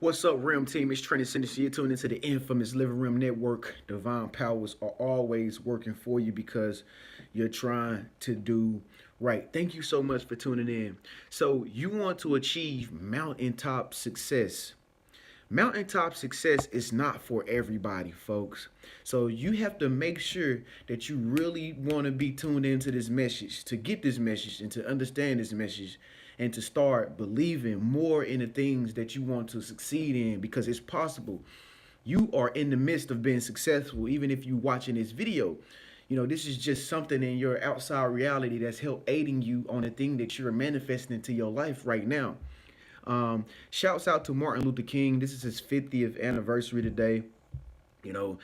What's up, Rim Team? It's Trenius Henderson. You're tuned into the infamous Living Room Network. Divine powers are always working for you because you're trying to do right. Thank you so much for tuning in. So, you want to achieve mountaintop success. Mountaintop success is not for everybody, folks. So you have to make sure that you really want to be tuned into this message, to get this message and to understand this message and to start believing more in the things that you want to succeed in, because it's possible. You are in the midst of being successful, even if you're watching this video. You know, this is just something in your outside reality that's help aiding you on the thing that you're manifesting into your life right now. Shouts out to Martin Luther King. This is his 50th anniversary today. You know,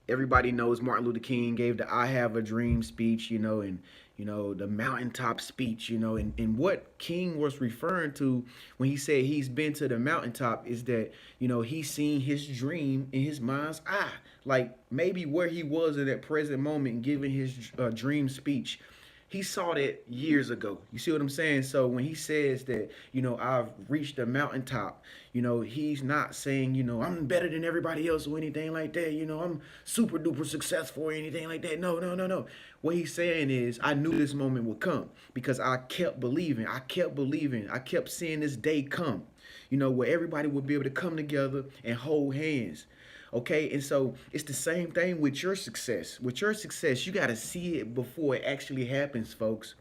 everybody knows Martin Luther King gave the I Have a Dream speech, and the mountaintop speech, and what King was referring to when he said he's been to the mountaintop is that, he's seen his dream in his mind's eye. Like maybe where he was in that present moment giving his dream speech, he saw that years ago. You see what I'm saying? So when he says that, I've reached the mountaintop, he's not saying, I'm better than everybody else or anything like that. I'm super duper successful or anything like that. No, no, no, no. What he's saying is, I knew this moment would come because I kept believing. I kept believing. I kept seeing this day come, where everybody would be able to come together and hold hands. Okay, and so it's the same thing with your success. With your success, you got to see it before it actually happens, folks.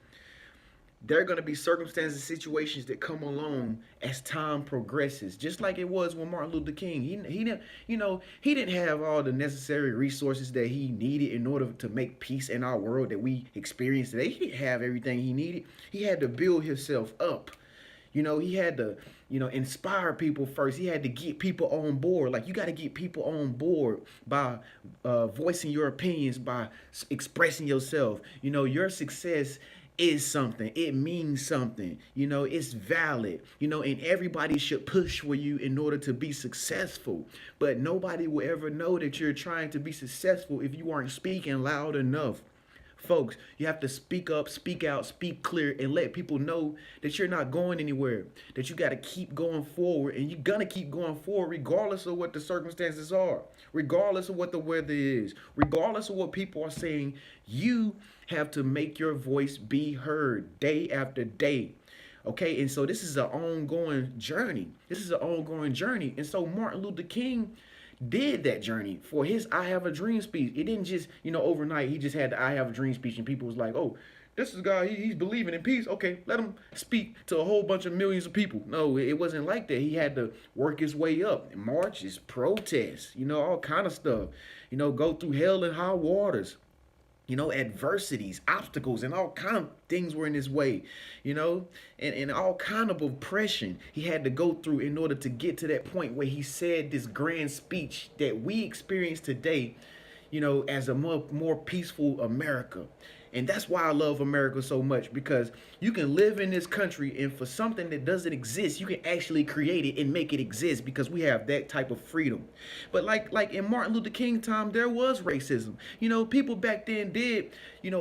There are going to be circumstances, situations that come along as time progresses, just like it was with Martin Luther King. He didn't have all the necessary resources that he needed in order to make peace in our world that we experience today. He didn't have everything he needed. He had to build himself up. He had to, inspire people first. He had to get people on board. Like, you got to get people on board by voicing your opinions, by expressing yourself. Your success is something. It means something. It's valid. And everybody should push for you in order to be successful. But nobody will ever know that you're trying to be successful if you aren't speaking loud enough. Folks, you have to speak up, speak out, speak clear, and let people know that you're not going anywhere, that you got to keep going forward, and you're going to keep going forward regardless of what the circumstances are, regardless of what the weather is, regardless of what people are saying. You have to make your voice be heard day after day. Okay, and so this is an ongoing journey. And so Martin Luther King did that journey for his I Have a Dream speech. It didn't just, overnight, he just had the I Have a Dream speech and people was like, oh, this is a guy, he's believing in peace. Okay, let him speak to a whole bunch of millions of people. No, it wasn't like that. He had to work his way up. Marches, protests, all kind of stuff. Go through hell and high waters. Adversities, obstacles, and all kind of things were in his way, and all kind of oppression he had to go through in order to get to that point where he said this grand speech that we experience today, as a more peaceful America. And that's why I love America so much, because you can live in this country and for something that doesn't exist, you can actually create it and make it exist because we have that type of freedom. But like in Martin Luther King time, there was racism. People back then did,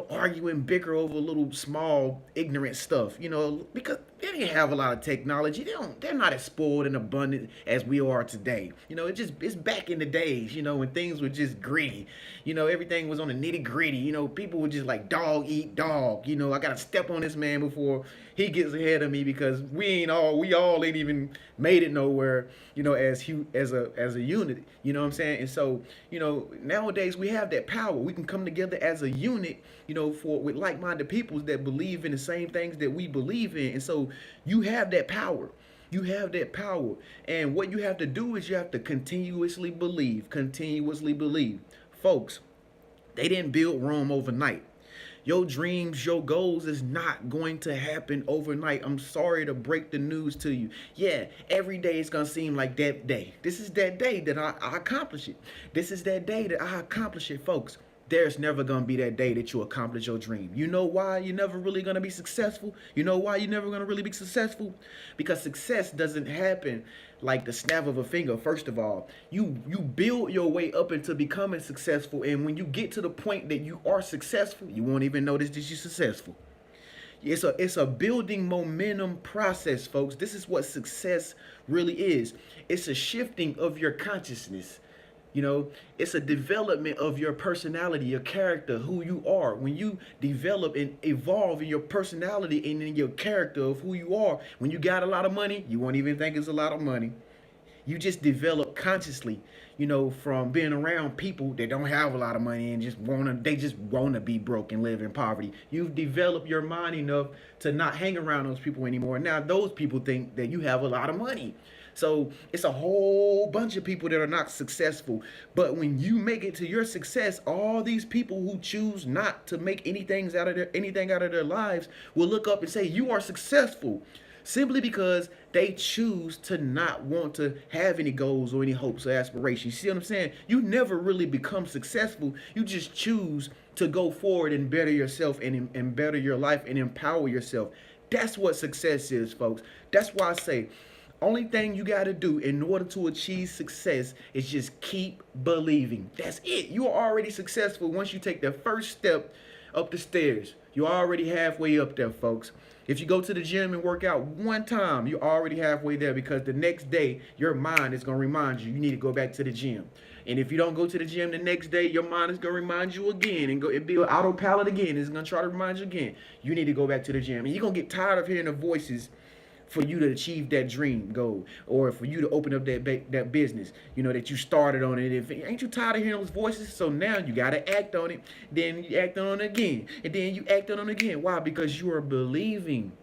argue and bicker over little small ignorant stuff, because they didn't have a lot of technology. They're not as spoiled and abundant as we are today. It's back in the days, when things were just gritty. Everything was on the nitty gritty. People were just like dog eat dog. I gotta step on this man before he gets ahead of me because we all ain't even made it nowhere, as a unit. You know what I'm saying? And so, nowadays we have that power. We can come together as a unit, with like-minded peoples that believe in the same things that we believe in. And so you have that power. You have that power. And what you have to do is you have to continuously believe. Folks, they didn't build Rome overnight. Your dreams, your goals is not going to happen overnight. I'm sorry to break the news to you. Yeah, every day it's going to seem like that day. This is that day that I accomplish it. This is that day that I accomplish it, folks. There's never going to be that day that you accomplish your dream. You know why you're never really going to be successful? You know why you're never going to really be successful? Because success doesn't happen like the snap of a finger. First of all, you build your way up into becoming successful. And when you get to the point that you are successful, you won't even notice that you're successful. It's a building momentum process, folks. This is what success really is. It's a shifting of your consciousness. It's a development of your personality, your character, who you are. When you develop and evolve in your personality and in your character of who you are, when you got a lot of money, you won't even think it's a lot of money. You just develop consciously, from being around people that don't have a lot of money and they just wanna be broke and live in poverty. You've developed your mind enough to not hang around those people anymore. Now those people think that you have a lot of money. So it's a whole bunch of people that are not successful. But when you make it to your success, all these people who choose not to make anything out of their lives will look up and say, you are successful. Simply because they choose to not want to have any goals or any hopes or aspirations. You see what I'm saying? You never really become successful. You just choose to go forward and better yourself and better your life and empower yourself. That's what success is, folks. That's why I say, only thing you got to do in order to achieve success is just keep believing. That's it. You are already successful once you take the first step up the stairs. You're already halfway up there, folks. If you go to the gym and work out one time, you're already halfway there, because the next day your mind is going to remind you need to go back to the gym. And if you don't go to the gym the next day, your mind is going to remind you again and be an autopilot again. It's going to try to remind you again. You need to go back to the gym. And you're going to get tired of hearing the voices for you to achieve that dream goal, or for you to open up that business, that you started on it. If ain't you tired of hearing those voices? So now you gotta act on it. Then you act on it again, and then you act on it again. Why? Because you are believing.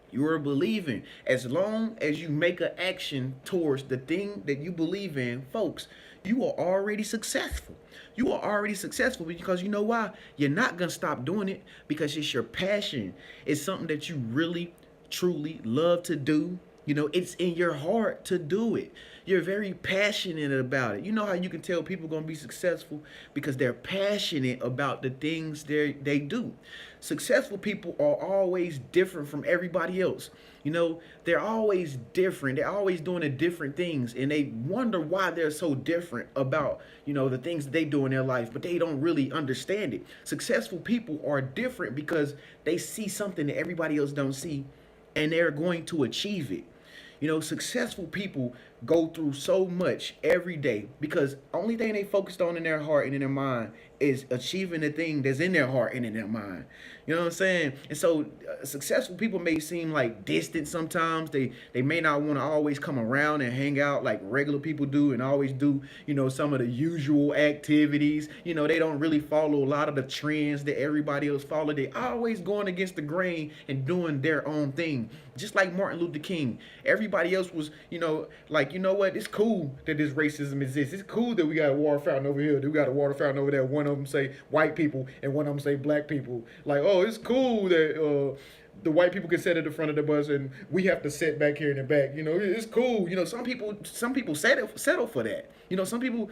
You are believing. As long as you make an action towards the thing that you believe in, folks, you are already successful. You are already successful, because you know why? You're not gonna stop doing it, because it's your passion. It's something that you really truly love to do. It's in your heart to do it. You're very passionate about it. You know how you can tell people are going to be successful? Because they're passionate about the things they do. Successful people are always different from everybody else. They're always different. They're always doing the different things, and they wonder why they're so different about, the things that they do in their life, but they don't really understand it. Successful people are different because they see something that everybody else don't see, and they're going to achieve it. Successful people go through so much every day because the only thing they focused on in their heart and in their mind is achieving the thing that's in their heart and in their mind. You know what I'm saying? And so successful people may seem like distant sometimes. They may not want to always come around and hang out like regular people do and always do, some of the usual activities. They don't really follow a lot of the trends that everybody else follow. They always going against the grain and doing their own thing. Just like Martin Luther King. Everybody else was, like, what? It's cool that this racism exists. It's cool that we got a water fountain over here. That we got a water fountain over there. One of them say white people and one of them say black people. Like, oh, it's cool that the white people can sit at the front of the bus and we have to sit back here in the back. It's cool. Some people settle for that. Some people,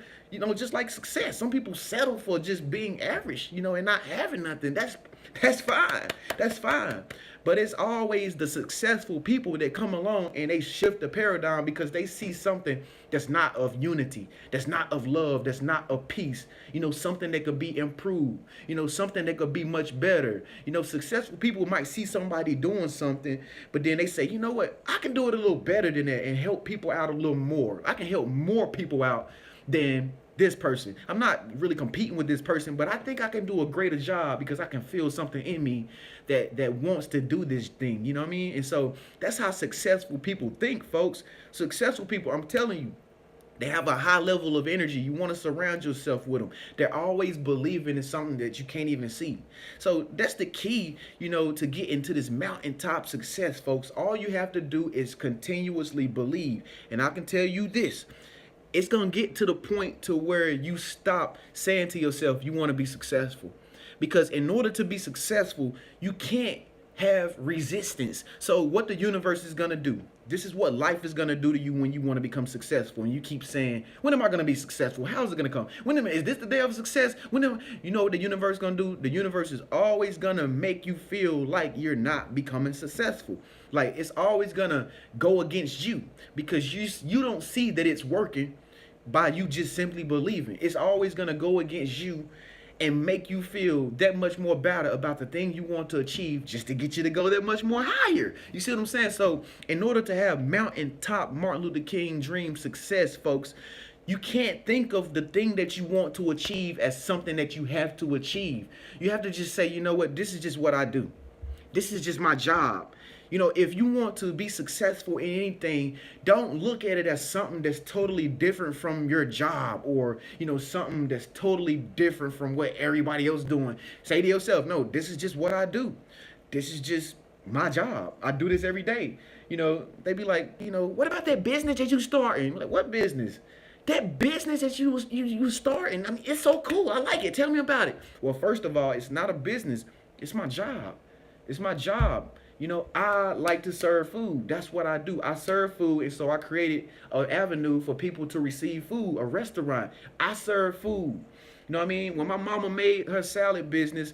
just like success. Some people settle for just being average, and not having nothing. That's fine. That's fine. But it's always the successful people that come along and they shift the paradigm because they see something that's not of unity, that's not of love, that's not of peace, something that could be improved, something that could be much better. Successful people might see somebody doing something, but then they say, you know what, I can do it a little better than that and help people out a little more. I can help more people out than this person. I'm not really competing with this person, but I think I can do a greater job because I can feel something in me that wants to do this thing. You know what I mean? And so that's how successful people think, folks. Successful people, I'm telling you, they have a high level of energy. You want to surround yourself with them. They're always believing in something that you can't even see. So that's the key, to get into this mountaintop success, folks. All you have to do is continuously believe. And I can tell you this. It's going to get to the point to where you stop saying to yourself, you want to be successful. Because in order to be successful, you can't have resistance. So what the universe is going to do, this is what life is going to do to you when you want to become successful. And you keep saying, when am I going to be successful? How is it going to come? Is this the day of success? You know what the universe is going to do? The universe is always going to make you feel like you're not becoming successful. Like it's always going to go against you because you don't see that it's working by you just simply believing. It's always going to go against you and make you feel that much more better about the thing you want to achieve, just to get you to go that much more higher. You see what I'm saying? So in order to have mountaintop Martin Luther King dream success, folks, you can't think of the thing that you want to achieve as something that you have to achieve. You have to just say, you know what, this is just what I do. This is just my job. You know, if you want to be successful in anything, don't look at it as something that's totally different from your job, or, you know, something that's totally different from what everybody else doing. Say to yourself, no, this is just what I do. This is just my job. I do this every day. You know, they be like, you know, what about that business that you starting? Like, what business? That business that you starting. I mean, it's so cool. I like it. Tell me about it. Well, first of all, it's not a business. It's my job. It's my job. You know, I like to serve food. That's what I do. I serve food, and so I created an avenue for people to receive food, a restaurant. I serve food. You know what I mean? When my mama made her salad business,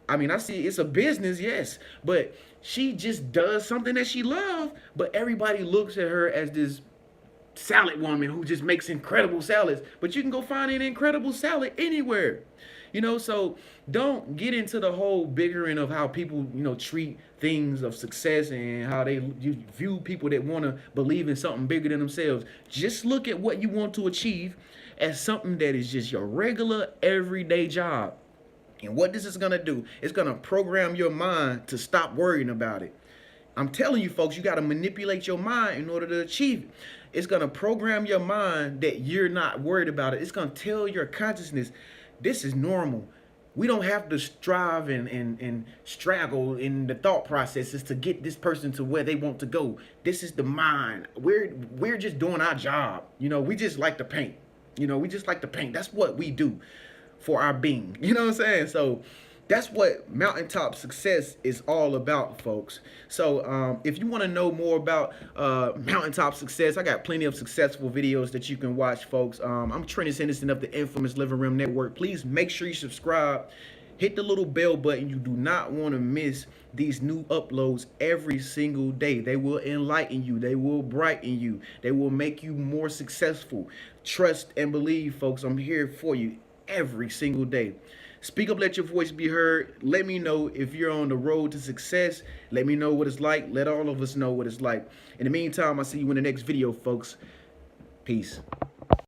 I mean, I see it's a business, yes, but she just does something that she loves, but everybody looks at her as this salad woman who just makes incredible salads. But you can go find an incredible salad anywhere. You know, so don't get into the whole bickering of how people, you know, treat things of success and how they view people that want to believe in something bigger than themselves. Just look at what you want to achieve as something that is just your regular everyday job. And what this is going to do, it's going to program your mind to stop worrying about it. I'm telling you, folks, you got to manipulate your mind in order to achieve it. It's going to program your mind that you're not worried about it. It's going to tell your consciousness, this is normal. We don't have to strive and struggle in the thought processes to get this person to where they want to go. This is the mind. We're just doing our job. You know, we just like to paint. You know, we just like to paint. That's what we do for our being. You know what I'm saying? So that's what Mountaintop Success is all about, folks. So if you want to know more about Mountaintop Success, I got plenty of successful videos that you can watch, folks. I'm Trenius Henderson of the infamous Living Room Network. Please make sure you subscribe. Hit the little bell button. You do not want to miss these new uploads every single day. They will enlighten you. They will brighten you. They will make you more successful. Trust and believe, folks. I'm here for you every single day. Speak up, let your voice be heard. Let me know if you're on the road to success. Let me know what it's like. Let all of us know what it's like. In the meantime, I'll see you in the next video, folks. Peace.